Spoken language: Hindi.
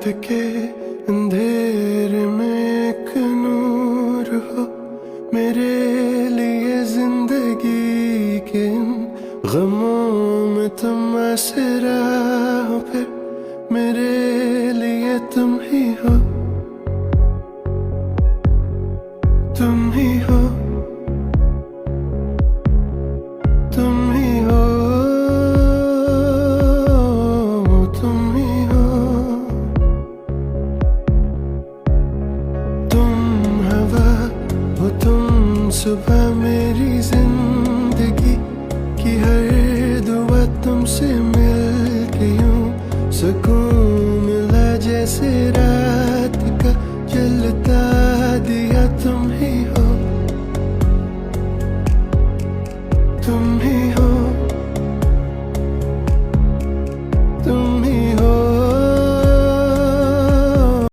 रात के अंधेरे में एक नूर हो, मेरे लिए जिंदगी के इन गमों में तुम आसरा हो, फिर मेरे लिए तुम ही हो, तुम ही हो, तुम ही हो, तुम ही हो। तुम हवा हो, तुम सुबह